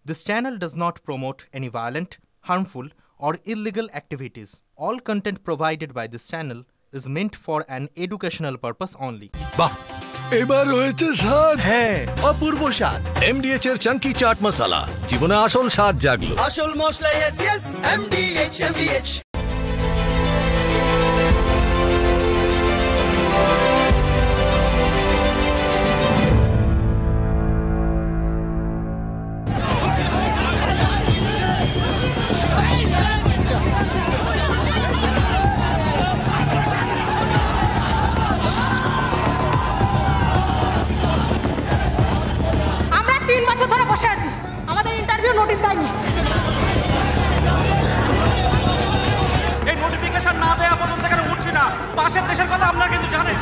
This channel does not promote any violent, harmful, or illegal activities. All content provided by this channel is meant for an educational purpose only. বাহ, এবার হয়েছে স্বাদ। হ্যাঁ, অপূর্ব স্বাদ। MDH এর চাঙ্কি চাট মশলা, জীবনে আসল স্বাদ জাগলো। আসল মশলা yes MDH। নোটিশ দেয়নি। এই নোটিফিকেশন না দেয়া পর্যন্ত কেন উঠছি না? পাশের দেশের কথা আপনারা কিন্তু জানেন।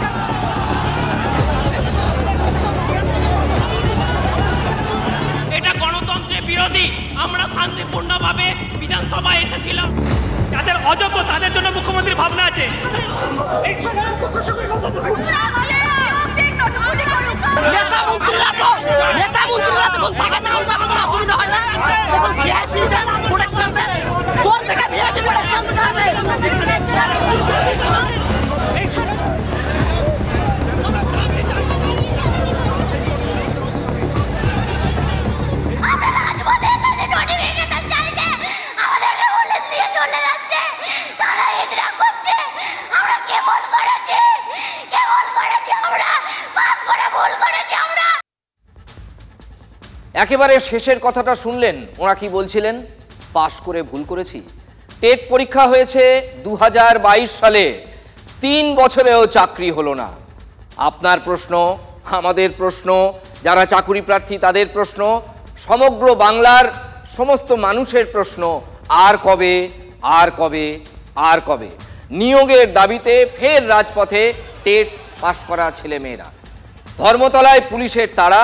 এটা গণতন্ত্রের বিরোধী। আমরা শান্তিপূর্ণভাবে বিধানসভায় এসেছিলাম। যাদের অযোগ্য তাদের জন্য মুখ্যমন্ত্রী ভাবনা আছে। একেবারে শেষের কথাটা শুনলেন, ওরা কি বলছিলেন? পাশ করে ভুল করেছি। টেট পরীক্ষা হয়েছে 2022 সালে, 3 বছরেও চাকরি হলো না। আপনার প্রশ্ন, আমাদের প্রশ্ন, যারা চাকুরি প্রার্থী তাদের প্রশ্ন, সমগ্র বাংলার সমস্ত মানুষের প্রশ্ন, আর কবে আর কবে আর কবে নিয়োগের দাবিতে ফের রাজপথে টেট পাশ করা ছেলেমেয়েরা। ধর্মতলায় পুলিশের তাড়া,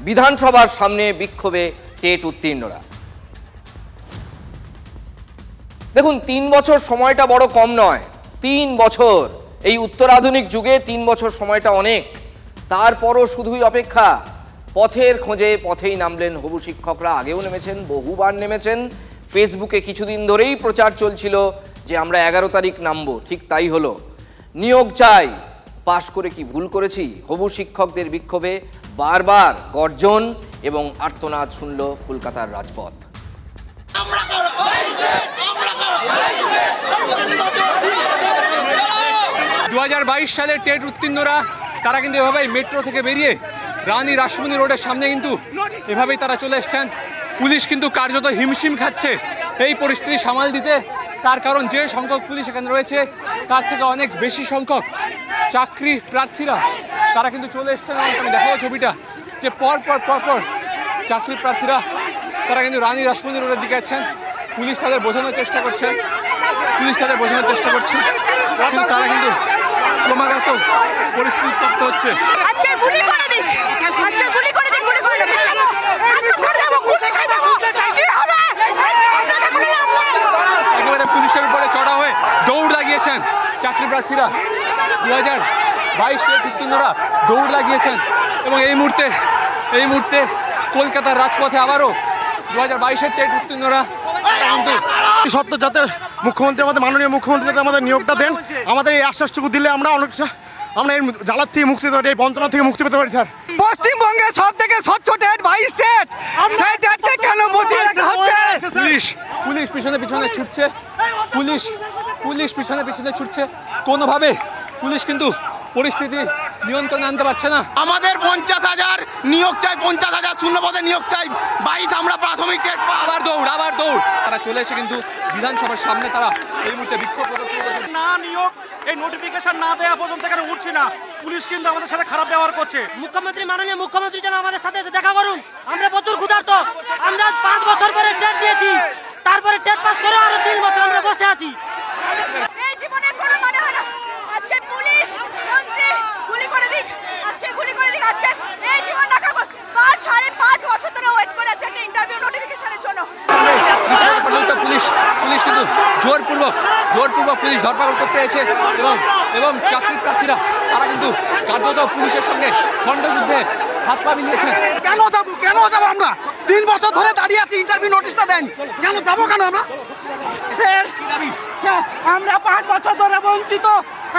বিধানসভার সামনে বিক্ষোভে টেট উত্তীর্ণরা। দেখুন, 3 বছর সময়টা বড় কম নয়। 3 বছর, এই উত্তরাধুনিক যুগে 3 বছর সময়টা অনেক। তারপরও শুধুই অপেক্ষা। পথের খোঁজে পথেই নামলেন হবু শিক্ষকরা। আগেও নেমেছেন, বহুবার নেমেছেন। ফেসবুকে কিছুদিন ধরেই প্রচার চলছিল যে আমরা 11 তারিখ নামবো। ঠিক তাই হলো। নিয়োগ চাই, পাশ করে কি ভুল করেছি? হবু শিক্ষকদের বিক্ষোভে বারবার গর্জন এবং আর্তনাদ শুনল কলকাতার রাজপথ। 2022 সালের টেট উত্তীর্ণরা তারা কিন্তু এভাবেই মেট্রো থেকে বেরিয়ে রানী রাসমণি রোডের সামনে কিন্তু এভাবেই তারা চলে এসছেন। পুলিশ কিন্তু কার্যত হিমশিম খাচ্ছে এই পরিস্থিতি সামাল দিতে। তার কারণ, যে সংখ্যক পুলিশ এখানে রয়েছে তার থেকে অনেক বেশি সংখ্যক চাকরি প্রার্থীরা তারা কিন্তু চলে এসছেন। আমি দেখাবো ছবিটা, যে পর চাকরি প্রার্থীরা তারা কিন্তু রানী রাসমণি রোডের দিকে আছেন। পুলিশ তাদের বোঝানোর চেষ্টা করছে, কিন্তু তারা কিন্তু ক্রমাগত পরিস্থিতি উত্তপ্ত হচ্ছে। একেবারে পুলিশের উপরে চড়া হয়ে দৌড় লাগিয়েছেন চাকরি প্রার্থীরা। 2022 টেট উত্তীর্ণরা দৌড় লাগিয়েছেন এবং এই মুহূর্তে কলকাতার রাজপথে আবারও 2022-এর টেট উত্তীর্ণরা কিন্তু সত্য, যাতে মুখ্যমন্ত্রী, আমাদের মাননীয় মুখ্যমন্ত্রী যাতে আমাদের নিয়োগটা দেন, আমাদের এই আশ্বাসটুকু দিলে আমরা অনেকটা এই জ্বালার থেকে মুক্তি পেতে পারি, এই বঞ্চনা থেকে মুক্তি পেতে পারি। স্যার, পশ্চিমবঙ্গে সব থেকে স্বচ্ছ টেট 22 টেট, সেই টেটকে কেন বসিয়ে রাখা হচ্ছে? পুলিশ পিছনে ছুটছে, পুলিশ পিছনে ছুটছে। কোনোভাবে পুলিশ কিন্তু পরিস্থিতি নিয়ন্ত্রণে আনতে পারছে না। আমাদের 50,000 নিয়োগ চাই, 50,000 শূন্যপদে নিয়োগ চাই। 22 আমরা প্রাথমিক টেট। আবার দৌড়। তারা চলে এসে কিন্তু বিধানসভার সামনে তারা এই মুহূর্তে বিক্ষোভ প্রদর্শন করছে। না নিয়োগ, এই নোটিফিকেশন না দেওয়া পর্যন্ত কেন উঠছি না? পুলিশ কিন্তু আমাদের সাথে খারাপ ব্যবহার করছে। মাননীয় মুখ্যমন্ত্রী যেন আমাদের সাথে এসে দেখা করুন। আমরা প্রচুর ক্ষুধার্ত। আমরা 5 বছর পরে টেট দিয়েছি, তারপরে টেট পাস করে আরো 3 বছর আমরা বসে আছি। এই জীবনে কোনো মানে হয় না। আজকে পুলিশ মন্ত্রী গুলি করে দিক, আজকে এই জীবন রক্ষা কর। 5.5 বছর ধরে ওয়েট করে আছে একটা ইন্টারভিউ নোটিফিকেশনের জন্য। পুলিশ কিন্তু জোরপূর্বক পুলিশ ধরপাকড় করতে এসেছে এবং চাকরি প্রার্থীরা তারা কিন্তু কার্যত পুলিশের সঙ্গে খণ্ডযুদ্ধে হাত পা মিলিয়েছেন। কেন যাবো আমরা? 3 বছর ধরে দাঁড়িয়ে আছি, দেন, কেন যাবো কেন আমরা? আমরা 5 বছর ধরে বঞ্চিত,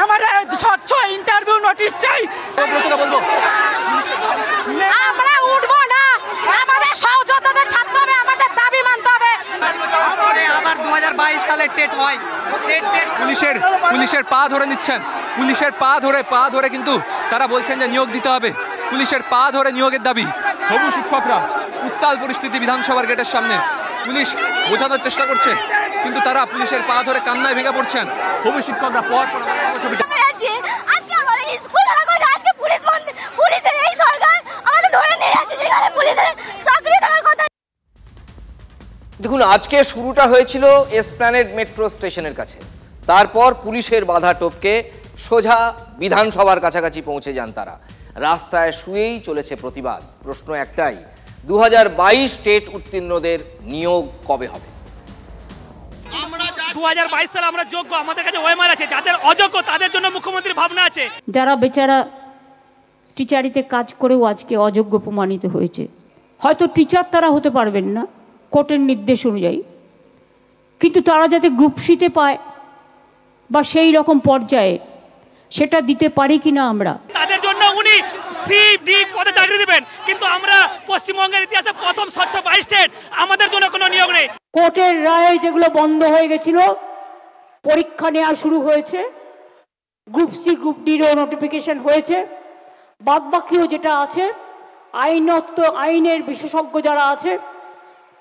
আমাদের স্বচ্ছ ইন্টারভিউ নোটিশ চাই। বলবো আমরা উঠবো না, আমাদের সহযোদ্ধাদের ছাড়তে হবে, আমাদের দাবি মানতে হবে। আবার 2022 সালে টেট হয়, পুলিশের পা ধরে নিচ্ছেন, পুলিশের পা ধরে কিন্তু তারা বলছেন যে নিয়োগ দিতে হবে। পুলিশের পা ধরে নিয়োগের দাবি। হবু শিক্ষকরা উত্তাল পরিস্থিতি বিধানসভার গেটের সামনে, পুলিশ বোঝানোর চেষ্টা করছে কিন্তু তারা পুলিশের পা ধরে কান্নায় ভেঙে পড়ছেন। হবু শিক্ষকরা পর ছবিটা আজকে আমাদের স্কুল আজকে পুলিশের এই সরকার আমাদের ধরে নিয়ে যাচ্ছে, যেখানে পুলিশের চাকরি দেওয়ার কথা। দেখুন, আজকে শুরুটা হয়েছিল এসপ্ল্যানেড মেট্রো স্টেশনের কাছে, তারপর পুলিশের বাধা টপকে সোজা বিধানসভার কাছাকাছি পৌঁছে যান তারা। রাস্তায় শুয়েই চলেছে প্রতিবাদ। প্রশ্ন একটাই, 2022 টেট উত্তীর্ণদের নিয়োগ কবে হবে? 2022 সালে আমরা যোগ্য, আমাদের কাছে ওএমআর আছে। যাদের অযোগ্য তাদের জন্য মুখ্যমন্ত্রীর ভাবনা আছে। যারা বেচারা টিচারিতে কাজ করেও আজকে অযোগ্য প্রমাণিত হয়েছে, হয়তো টিচার তারা হতে পারবেন না কোর্টের নির্দেশ অনুযায়ী, কিন্তু তারা যাতে গ্রুপ সিতে পায় বা সেই রকম পর্যায়ে সেটা দিতে পারি কিনা আমরা, তাদের জন্য উনি সিডি পদে চাকরি দিবেন, কিন্তু আমরা পশ্চিমবঙ্গের ইতিহাসে প্রথম স্বচ্ছ 22 স্টেট, আমাদের জন্য কোনো নিয়োগ নেই। কোর্টের রায়ে যেগুলো বন্ধ হয়ে গেছিল, পরীক্ষা নেওয়া শুরু হয়েছে, গ্রুপ সি গ্রুপ ডিরও নোটিফিকেশন হয়েছে, বাদবাকিও যেটা আছে আইনের বিশেষজ্ঞ যারা আছে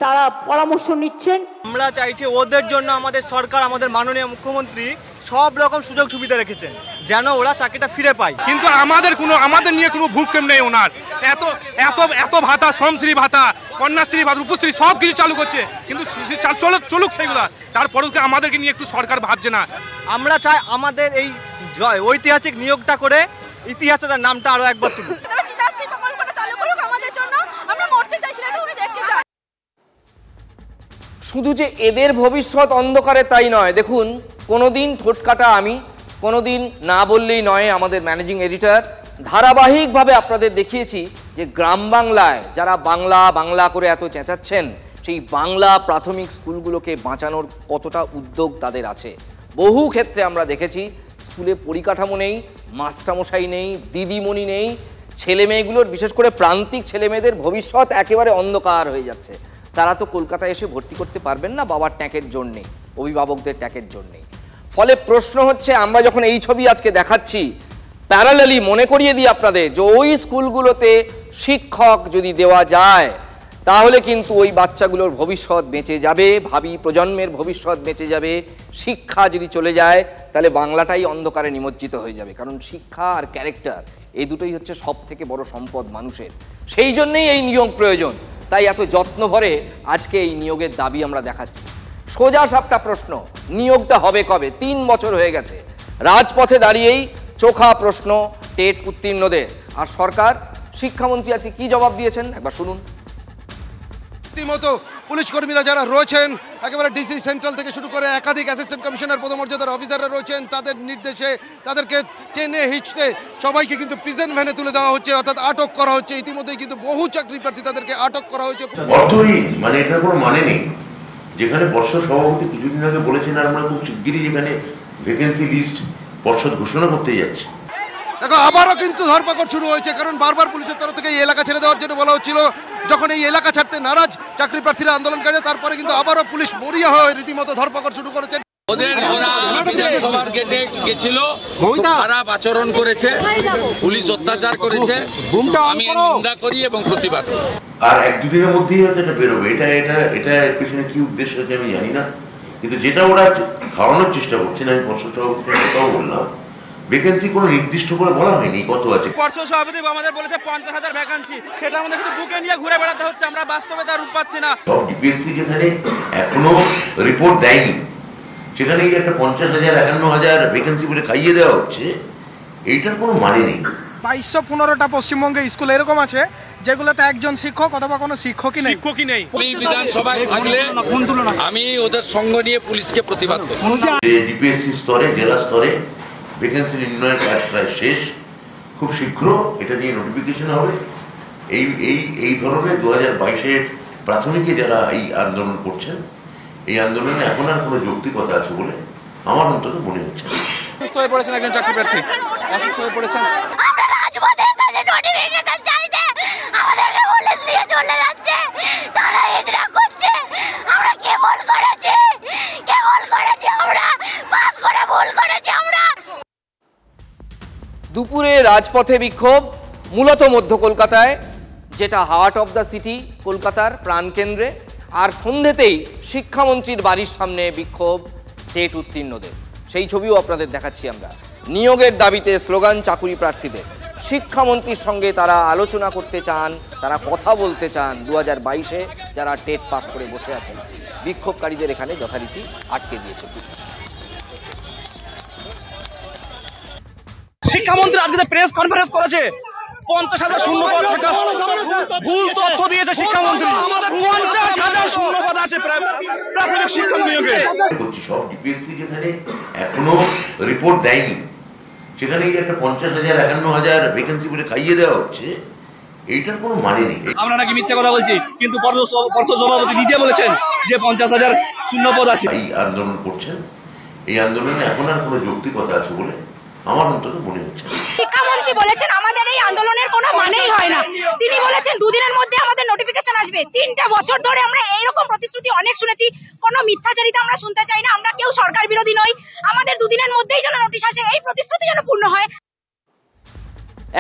তারা পরামর্শ নিচ্ছেন। আমরা চাইছি ওদের জন্য আমাদের সরকার, আমাদের মাননীয় মুখ্যমন্ত্রী সব রকম সুযোগ সুবিধা রেখেছেন যেন ওরা চাকরিটা ফিরে পায়। কিন্তু আমাদের নিয়ে কোনো ভূক্ষেপ নেই ওনার। এত ভাতা, শ্রমশ্রী ভাতা, কন্যাশ্রী ভাতা, রূপশ্রী সব কিছু চালু করছে, কিন্তু চলুক সেগুলো, তারপরেও আমাদেরকে নিয়ে একটু সরকার ভাবছে না। আমরা চাই আমাদের এই ঐতিহাসিক নিয়োগটা করে ইতিহাসে তার নামটা আরো একবার তুলুক। শুধু যে এদের ভবিষ্যৎ অন্ধকারে তাই নয়, দেখুন কোনোদিন ঠোঁটকাটা আমি, কোনোদিন না বললেই নয় আমাদের ম্যানেজিং এডিটর, ধারাবাহিকভাবে আপনাদের দেখিয়েছি যে গ্রাম বাংলায় যারা বাংলা করে এত চেঁচাচ্ছেন, সেই বাংলা প্রাথমিক স্কুলগুলোকে বাঁচানোর কতটা উদ্যোগ তাদের আছে। বহু ক্ষেত্রে আমরা দেখেছি স্কুলে পরিকাঠামো নেই, মাস্টারমশাই নেই, দিদিমণি নেই, ছেলেমেয়েগুলোর বিশেষ করে প্রান্তিক ছেলেমেয়েদের ভবিষ্যৎ একেবারে অন্ধকার হয়ে যাচ্ছে। তারা তো কলকাতায় এসে ভর্তি করতে পারবেন না বাবার ট্যাকের জন্যে, অভিভাবকদের ট্যাকের জন্যে। ফলে প্রশ্ন হচ্ছে, আমরা যখন এই ছবি আজকে দেখাচ্ছি, প্যারালালি মনে করিয়ে দিই আপনাদের যে ওই স্কুলগুলোতে শিক্ষক যদি দেওয়া যায় তাহলে কিন্তু ওই বাচ্চাগুলোর ভবিষ্যৎ বেঁচে যাবে, ভাবি প্রজন্মের ভবিষ্যৎ বেঁচে যাবে। শিক্ষা যদি চলে যায় তাহলে বাংলাটাই অন্ধকারে নিমজ্জিত হয়ে যাবে, কারণ শিক্ষা আর ক্যারেক্টার এই দুটোই হচ্ছে সব থেকে বড় সম্পদ মানুষের। সেই জন্যেই এই নিয়োগ প্রয়োজন, তাই এত যত্ন ভরে আজকে এই নিয়োগের দাবি আমরা দেখাচ্ছি। সোজা সাপটা প্রশ্ন, নিয়োগটা হবে কবে? 3 বছর হয়ে গেছে, রাজপথে দাঁড়িয়েই চোখা প্রশ্ন টেট উত্তীর্ণদের। আর সরকার, শিক্ষামন্ত্রী আজকে কি জবাব দিয়েছেন একবার শুনুন। রীতিমতো পুলিশ কর্মীরা যারা রয়েছেন, একেবারে ডিসি সেন্ট্রাল থেকে শুরু করে একাধিক অ্যাসিস্ট্যান্ট কমিশনার পদমর্যাদার অফিসাররা রয়েছেন, তাদের নির্দেশে তাদেরকে টেনে হিচড়ে সবাইকে কিন্তু প্রিজন ভ্যানে তুলে দেওয়া হচ্ছে, অর্থাৎ আটক করা হচ্ছে। ইতিমধ্যেই কিন্তু বহু চাকরি প্রার্থী তাদেরকে আটক করা হয়েছে। অর্থহীন, মানে এটার কোনো মানে নেই। যেখানে পর্ষদ সভাপতি কিছুদিন আগে বলেছেন আমরা খুব শিগগিরই যেখানে ভ্যাকেন্সি লিস্ট পর্ষদ ঘোষণা করতে যাচ্ছে। দেখো, আবারও কিন্তু ধরপাকড় শুরু হয়েছে, কারণ বারবার পুলিশের তরফ থেকে এই এলাকা ছেড়ে দেওয়ার জন্য বলা হচ্ছিল। যখন এই এলাকা ছাড়তে নারাজ চাকরি প্রার্থীরা আন্দোলনকারী, তারপরে কিন্তু আবারও পুলিশ মরিয়া হয়ে রীতিমতো ধরপাকড় শুরু করেছেন। ওদের ওরা বিধানসভার গেটে গেছিল, খারাপ আচরণ করেছে, পুলিশ অত্যাচার করেছে, আমি নিন্দা করি এবং প্রতিবাদ করি। আর 1-2 দিনের মধ্যেই হয়তো এটা বেরোবে। এটা এর পেছনে কি উদ্দেশ্য আছে আমি জানি না, কিন্তু যেটা ওরা খাওয়ানোর চেষ্টা করছেন, আমি পর্ষদ সভাপতির কথাও বললাম, ভ্যাকেন্সি কোনো নির্দিষ্ট করে বলা হয়নি কত আছে। পর্ষদ সভাপতি আমাদের বলেছে 50,000 ভ্যাকেন্সি, সেটা আমাদের শুধু বুকে নিয়ে ঘুরে বেড়াতে হচ্ছে, আমরা বাস্তবে তার রূপ পাচ্ছি না। সব ডিপিএসসি যেখানে এখনো রিপোর্ট দেয়নি, সেখানে এই একটা 50,000 51,000 ভ্যাকেন্সি বলে খাইয়ে দেওয়া হচ্ছে, এইটার কোনো মানে নেই। 2215টা পশ্চিমবঙ্গে স্কুল এরকম আছে যেগুলোতে একজন শিক্ষক অথবা কোনো শিক্ষকই নেই। আমি বিধানসভায় থাকলে আমি ওদের সঙ্গ নিয়ে পুলিশকে প্রতিবাদ করি। ডিপিএসসি স্তরে, জেলা স্তরে ভ্যাকেন্সি নির্ণয়ের কাজ প্রায় শেষ, খুব শীঘ্র এটা নিয়ে নোটিফিকেশন হবে। এই ধরনের 2022-এর প্রাথমিকে যারা এই আন্দোলন করছেন, এই আন্দোলনে এখন আর কোনো যৌক্তিকতা আছে বলে আমার অন্তত মনে হচ্ছে না। অসুস্থ হয়ে পড়েছেন একজন চাকরি প্রার্থী, অসুস্থ হয়ে পড়েছেন। আমাদেরকে পুলিশ নিয়ে চলে যাচ্ছে, তারা হিজড়া করছে, আমরা কেবল করেছি আমরা, পাস করে ভুল করেছি আমরা। দুপুরে রাজপথে বিক্ষোভ, মূলত মধ্য কলকাতায়, যেটা হার্ট অফ দ্য সিটি, কলকাতার প্রাণকেন্দ্রে। আর সন্ধ্যেতেই শিক্ষামন্ত্রীর বাড়ির সামনে বিক্ষোভ টেট উত্তীর্ণদের, সেই ছবিও আপনাদের দেখাচ্ছি আমরা। নিয়োগের দাবিতে স্লোগান চাকুরি প্রার্থীদের। শিক্ষামন্ত্রীর সঙ্গে তারা আলোচনা করতে চান, তারা কথা বলতে চান 2022-এ যারা টেট পাস করে বসে আছেন। বিক্ষোভকারীদের এখানে যথারীতি আটকে দিয়েছে পুলিশ। শিক্ষামন্ত্রী আজকে প্রেস কনফারেন্স করেছে, 50,000 শূন্যপদ থাকা ভুল তথ্য দিয়েছে শিক্ষামন্ত্রী। 50,000 শূন্যপদ আছে প্রাথমিক শিক্ষা নিয়োগে। সব ডিপিএসসি যেখানে এখনো রিপোর্ট দেয়নি, সেখানে একটা 50,000 51,000 ভ্যাকেন্সি বলে খাইয়ে দেওয়া হচ্ছে, এইটার কোনো মানে নেই। আমরা নাকি মিথ্যে কথা বলছি, কিন্তু পর্ষদ সভাপতি নিজে বলেছেন যে 50,000 শূন্যপদ আছে। এই আন্দোলন করছেন, এই আন্দোলনে এখন আর কোনো যৌক্তিকতা আছে বলে আমার অন্তত মনে হচ্ছে না। শিক্ষামন্ত্রী বলেছেন আমাদের এই আন্দোলনের কোনো মানেই হয় না। তিনি বলেছেন দুদিনের মধ্যে আমাদের নোটিফিকেশন আসবে। 3টা বছর ধরে আমরা এইরকম প্রতিশ্রুতি অনেক শুনেছি, কোনো মিথ্যাচারিতা আমরা শুনতে চাই না। আমরা কেউ সরকার বিরোধী নই, আমাদের দুদিনের মধ্যেই যেন নোটিশ আসে, এই প্রতিশ্রুতি যেন পূর্ণ হয়।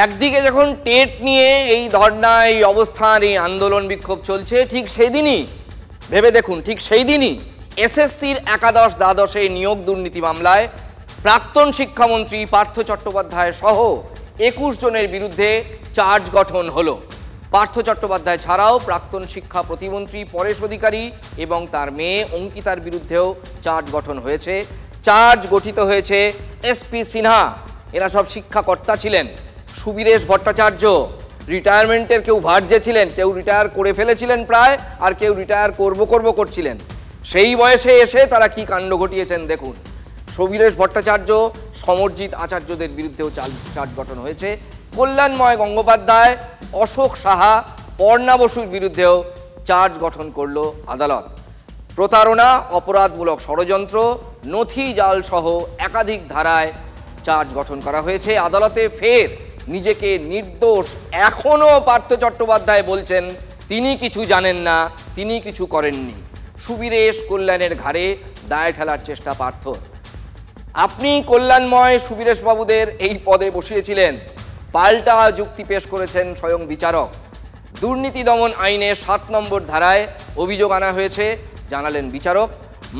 একদিকে যখন টেট নিয়ে এই ধর্ণা, এই অবস্থান, এই আন্দোলন বিক্ষোভ চলছে, ঠিক সেই দিনই ভেবে দেখুন, ঠিক সেই দিনই এসএসসির একাদশ দ্বাদশে নিয়োগ দুর্নীতি মামলায় প্রাক্তন শিক্ষামন্ত্রী পার্থ চট্টোপাধ্যায় সহ 21 জনের বিরুদ্ধে চার্জ গঠন হলো। পার্থ চট্টোপাধ্যায় ছাড়াও প্রাক্তন শিক্ষা প্রতিমন্ত্রী পরেশ অধিকারী এবং তার মেয়ে অঙ্কিতার বিরুদ্ধেও চার্জ গঠন হয়েছে। চার্জ গঠিত হয়েছে এসপি সিনহা, এরা সব শিক্ষাকর্তা ছিলেন। সুবীরেশ ভট্টাচার্য রিটায়ারমেন্টের কেউ ভার্জে ছিলেন, কেউ রিটায়ার করে ফেলেছিলেন প্রায়, আর কেউ রিটায়ার করছিলেন। সেই বয়সে এসে তারা কি কাণ্ড ঘটিয়েছেন দেখুন। সুবীরেশ ভট্টাচার্য, সমরজিৎ আচার্যদের বিরুদ্ধেও চার্জ গঠন হয়েছে। কল্যাণময় গঙ্গোপাধ্যায়, অশোক সাহা, পর্ণা বসুর বিরুদ্ধেও চার্জ গঠন করল আদালত। প্রতারণা, অপরাধমূলক ষড়যন্ত্র, নথি জাল সহ একাধিক ধারায় চার্জ গঠন করা হয়েছে। আদালতে ফের নিজেকে নির্দোষ এখনও পার্থ চট্টোপাধ্যায় বলছেন তিনি কিছু জানেন না, তিনি কিছু করেননি। সুবীরেশ কল্যাণের ঘাড়ে দায় ঠেলার চেষ্টা পার্থ। আপনি কল্যাণময় সুবীরেশ বাবুদের এই পদে বসিয়েছিলেন, পাল্টা যুক্তি পেশ করেছেন স্বয়ং বিচারক। দুর্নীতি দমন আইনের 7 নম্বর ধারায় অভিযোগ আনা হয়েছে, জানালেন বিচারক।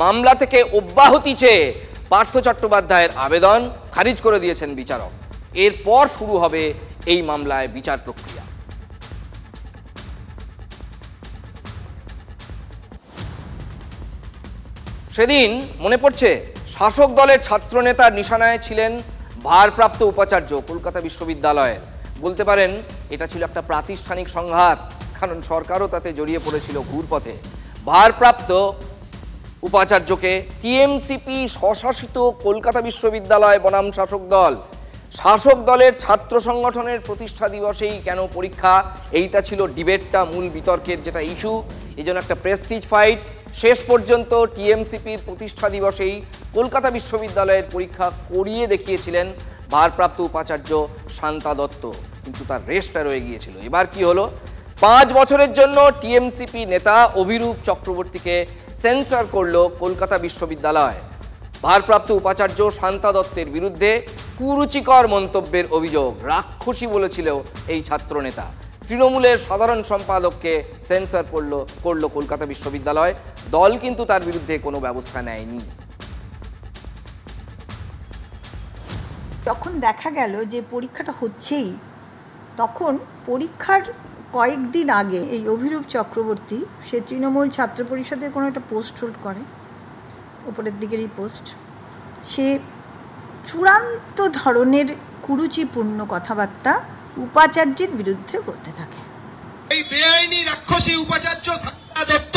মামলা থেকে অব্যাহতি চেয়ে পার্থ চট্টোপাধ্যায়ের আবেদন খারিজ করে দিয়েছেন বিচারক। এরপর শুরু হবে এই মামলায় বিচার প্রক্রিয়া। সেদিন মনে পড়ছে শাসক দলের ছাত্রনেতার নিশানায় ছিলেন ভারপ্রাপ্ত উপাচার্য কলকাতা বিশ্ববিদ্যালয়ের। বলতে পারেন এটা ছিল একটা প্রাতিষ্ঠানিক সংঘাত, কারণ সরকারও তাতে জড়িয়ে পড়েছিল ঘুরপথে। ভারপ্রাপ্ত উপাচার্যকে টিএমসিপি স্বশাসিত কলকাতা বিশ্ববিদ্যালয় বনাম শাসক দলের ছাত্র সংগঠনের প্রতিষ্ঠা দিবসেই কেন পরীক্ষা, এইটা ছিল ডিবেটটা, মূল বিতর্কের যেটা ইস্যু। এই জন্য একটা প্রেস্টিজ ফাইট। শেষ পর্যন্ত টিএমসিপির প্রতিষ্ঠা দিবসেই কলকাতা বিশ্ববিদ্যালয়ের পরীক্ষা করিয়ে দেখিয়েছিলেন ভারপ্রাপ্ত উপাচার্য শান্তা দত্ত, কিন্তু তার রেশটা রয়ে গিয়েছিল। এবার কি হলো? 5 বছরের জন্য টিএমসিপি নেতা অভিরূপ চক্রবর্তীকে সেন্সর করল কলকাতা বিশ্ববিদ্যালয়। ভারপ্রাপ্ত উপাচার্য শান্তা দত্তের বিরুদ্ধে কুরুচিকর মন্তব্যের অভিযোগ, রাক্ষসী বলেছিল এই ছাত্রনেতা। তৃণমূলের সাধারণ সম্পাদককে সেন্সর করল কলকাতা বিশ্ববিদ্যালয়। দল কিন্তু তার বিরুদ্ধে কোনো ব্যবস্থা নেয়নি। তখন দেখা গেল যে পরীক্ষাটা হচ্ছেই, তখন পরীক্ষার কয়েকদিন আগে এই অভিরূপ চক্রবর্তী, সে তৃণমূল ছাত্র পরিষদের কোনো একটা পোস্ট হোল্ড করে, উপরের দিকেরই পোস্ট, সে চূড়ান্ত ধরনের কুরুচিপূর্ণ কথাবার্তা উপাচার্যের বিরুদ্ধে করতে থাকে। এই বেআইনি রাক্ষসী উপাচার্য দত্ত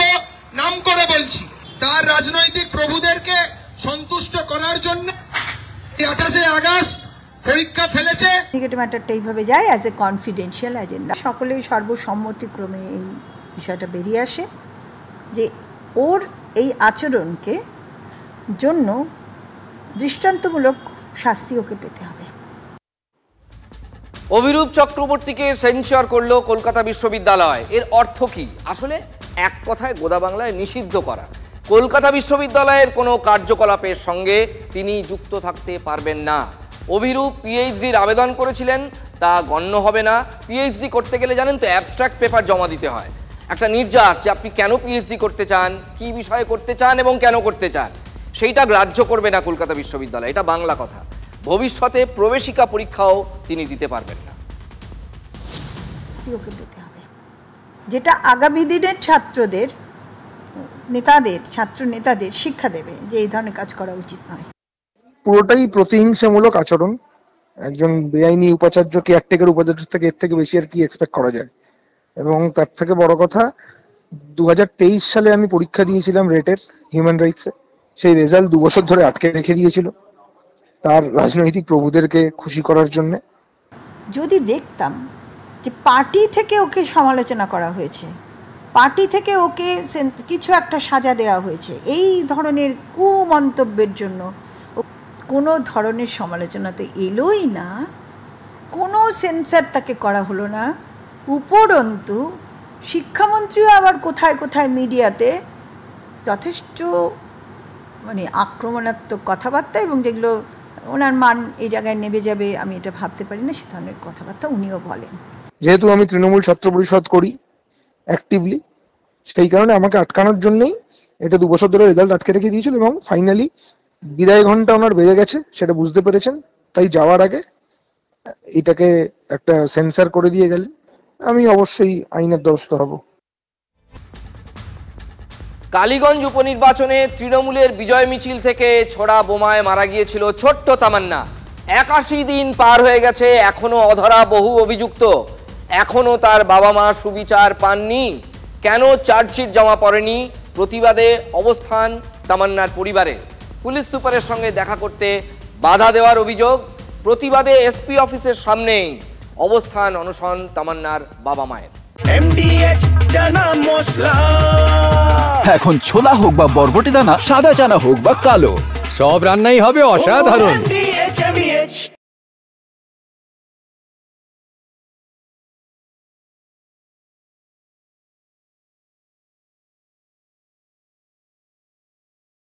নাম করে বলছি, তার রাজনৈতিক প্রভুদেরকে সন্তুষ্ট করার জন্য 28 আগস্ট পরীক্ষা ফেলেছে। ম্যাটারটা এইভাবে যায় অ্যাজ এ কনফিডেন্সিয়াল এজেন্ডা। সকলেই সর্বসম্মতিক্রমে এই বিষয়টা বেরিয়ে আসে যে ওর এই আচরণকে জন্য দৃষ্টান্তমূলক শাস্তি ওকে পেতে হবে। অভিরূপ চক্রবর্তীকে সেন্সর করলো কলকাতা বিশ্ববিদ্যালয়। এর অর্থ কি? আসলে এক কথায় গোদা বাংলায় নিষিদ্ধ করা। কলকাতা বিশ্ববিদ্যালয়ের কোনো কার্যকলাপের সঙ্গে তিনি যুক্ত থাকতে পারবেন না। অভিরূপ পিএইচডির আবেদন করেছিলেন, তা গণ্য হবে না। পিএইচডি করতে গেলে জানেন তো অ্যাবস্ট্রাক্ট পেপার জমা দিতে হয়, একটা নির্যাস যে আপনি কেন পিএইচডি করতে চান, কি বিষয়ে করতে চান এবং কেন করতে চান, সেইটা গ্রাহ্য করবে না কলকাতা বিশ্ববিদ্যালয়। এটা বাংলা কথা। ভবিষ্যতে প্রবেশিকা পরীক্ষাও তিনি দিতে পারবেন না। যেটা আগামী দিনের ছাত্রদের ছাত্র নেতাদের শিক্ষা দেবে যে এই ধরনের কাজ করা উচিত নয়। পুরোটাই প্রতিহিংসামূলক আচরণ। একজন বেআইনি উপাচার্য কেয়ারটেকার উপাচার্য থেকে এর থেকে বেশি আর কি এক্সপেক্ট করা যায়। এবং তার থেকে বড় কথা, 2023 সালে আমি পরীক্ষা দিয়েছিলাম রেটের হিউম্যান রাইটসে, সেই রেজাল্ট 2 বছর ধরে আটকে রেখে দিয়েছিল তার রাজনৈতিক প্রভুদেরকে খুশি করার জন্য। যদি দেখতাম যে পার্টি থেকে ওকে সমালোচনা করা হয়েছে, পার্টি থেকে ওকে কিছু একটা সাজা দেওয়া হয়েছে এই ধরনের কুমন্তব্যের জন্য, কোনো ধরনের সমালোচনাতে এলোই না, কোনো সেন্সার তাকে করা হলো না। উপরন্তু শিক্ষামন্ত্রীও আবার কোথায় কোথায় মিডিয়াতে যথেষ্ট আক্রমণাত্মক কথাবার্তা এবং যেগুলো ওনার মান এই জায়গায় নেমে যাবে আমি এটা ভাবতে পারি না, সে ধরনের কথাবার্তা উনিও বলেন। যেহেতু আমি তৃণমূল ছাত্র পরিষদ করি অ্যাক্টিভলি, সেই কারণে আমাকে আটকানোর জন্যই এটা 2 বছর ধরে রেজাল্ট আটকে রেখে দিয়েছিল এবং ফাইনালি বিদায় ঘন্টা ওনার বেড়ে গেছে সেটা বুঝতে পেরেছেন, তাই যাওয়ার আগে এটাকে একটা সেন্সার করে দিয়ে গেলেন। আমি অবশ্যই আইনের দ্বারস্থ হব। কালীগঞ্জ উপনির্বাচনে তৃণমূলের বিজয় মিছিল থেকে ছোড়া বোমায় মারা গিয়েছিল ছোট্ট তামান্না। 81 দিন পার হয়ে গেছে, এখনো অধরা বহু অভিযুক্ত, এখনো তার বাবা মা সুবিচার পাননি। কেন চার্জশিট জমা পড়েনি? প্রতিবাদে অবস্থান তামান্নার পরিবারে। পুলিশ সুপারের সঙ্গে দেখা করতে বাধা দেওয়ার অভিযোগ। প্রতিবাদে এসপি অফিসের সামনেই অবস্থান অনশন তামান্নার বাবা মায়ের। এখন ছোলা হোক বা বরবটি দানা, সাদা চানা হোক বা কালো, সব রান্নাই হবে অসাধারণ।